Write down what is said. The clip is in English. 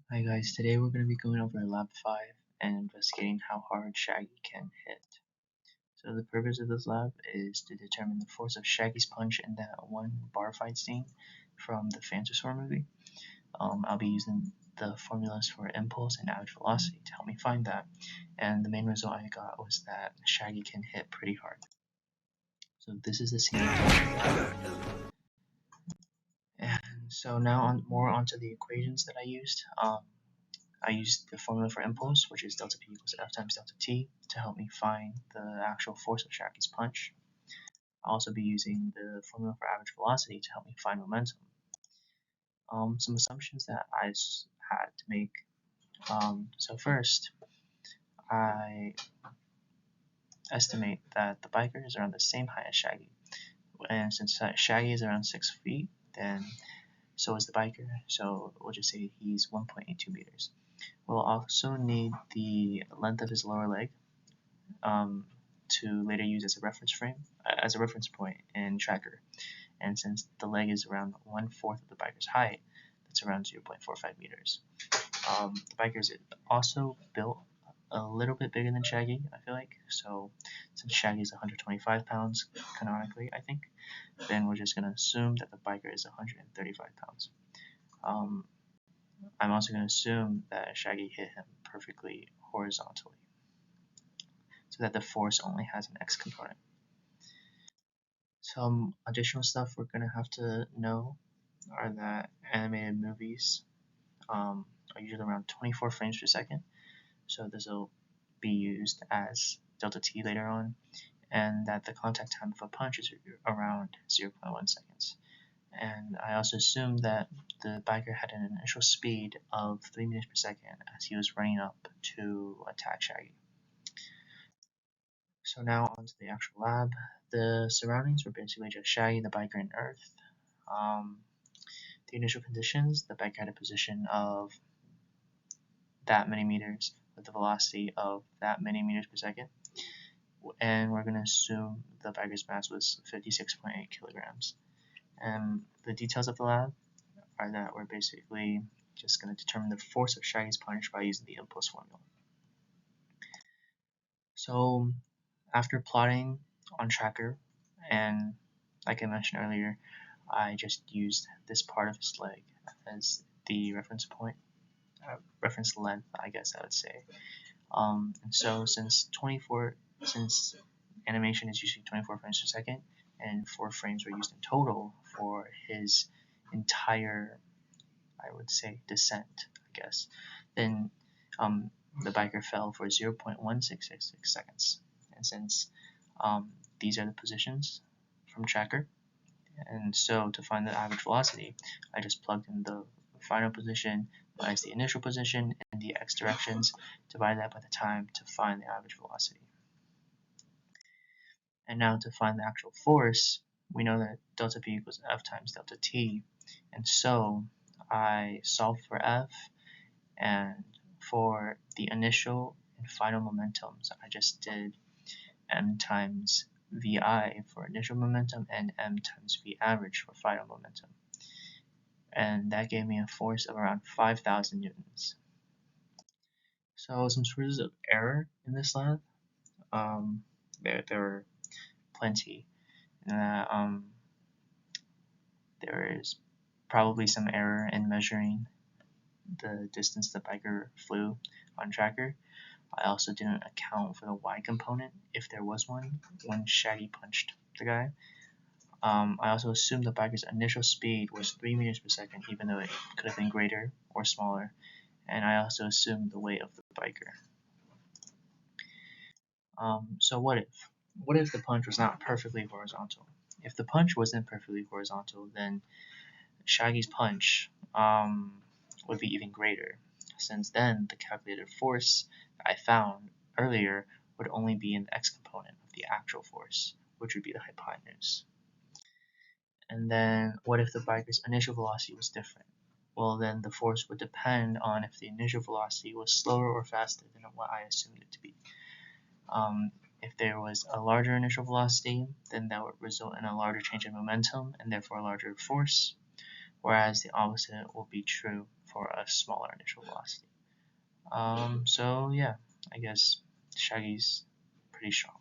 Hi guys, today we're going to be going over Lab 5 and investigating how hard Shaggy can hit. So the purpose of this lab is to determine the force of Shaggy's punch in that one bar fight scene from the Fantasaur movie. I'll be using the formulas for impulse and average velocity to help me find that, and the main result I got was that Shaggy can hit pretty hard. So this is the scene I'm talking about. And so now more onto the equations that I used. I used the formula for impulse, which is delta p equals F times delta t, to help me find the actual force of Shaggy's punch. I'll also be using the formula for average velocity to help me find momentum. Some assumptions that I had to make. So first, I estimate that the biker is around the same height as Shaggy. And since Shaggy is around 6 feet, then so is the biker. So we'll just say he's 1.82 meters. We'll also need the length of his lower leg, to later use as a reference frame, as a reference point in tracker. And since the leg is around 1/4 of the biker's height, that's around 0.45 meters. The biker is also built a little bit bigger than Shaggy, I feel like. So since Shaggy is 125 pounds canonically, I think, then we're just going to assume that the biker is 135 pounds. I'm also going to assume that Shaggy hit him perfectly horizontally, so that the force only has an x component. Some additional stuff we're going to have to know are that animated movies are usually around 24 frames per second, so this will be used as delta t later on, and that the contact time of a punch is around 0.1 seconds. And I also assumed that the biker had an initial speed of 3 meters per second as he was running up to attack Shaggy. So now onto the actual lab. The surroundings were basically just Shaggy, the biker, and Earth. The initial conditions, the biker had a position of that many meters with a velocity of that many meters per second. And we're going to assume the biker's mass was 56.8 kilograms. And the details of the lab are that we're basically just going to determine the force of Shaggy's punch by using the impulse formula. So after plotting on tracker, and like I mentioned earlier, I just used this part of his leg as the reference point, reference length, I guess I would say. And so since animation is usually 24 frames per second, and 4 frames were used in total for his entire, I would say, descent, I guess, then the biker fell for 0.1666 seconds. And since these are the positions from tracker, and so to find the average velocity, I just plugged in the final position minus the initial position in the x directions, divide that by the time to find the average velocity. And now to find the actual force, we know that delta p equals F times delta t, and so I solved for F, and for the initial and final momentums, I just did m times vi for initial momentum and m times v average for final momentum. And that gave me a force of around 5,000 newtons. So some sources of error in this lab, there were plenty. There is probably some error in measuring the distance the biker flew on tracker. I also didn't account for the y component, if there was one, when Shaggy punched the guy. I also assumed the biker's initial speed was 3 meters per second, even though it could have been greater or smaller. And I also assumed the weight of the biker. So what if? What if the punch was not perfectly horizontal? If the punch wasn't perfectly horizontal, then Shaggy's punch would be even greater, since then the calculated force that I found earlier would only be in the x component of the actual force, which would be the hypotenuse. And then what if the biker's initial velocity was different? Well, then the force would depend on if the initial velocity was slower or faster than what I assumed it to be. If there was a larger initial velocity, then that would result in a larger change in momentum and therefore a larger force, whereas the opposite will be true for a smaller initial velocity. So yeah, I guess Shaggy's pretty strong.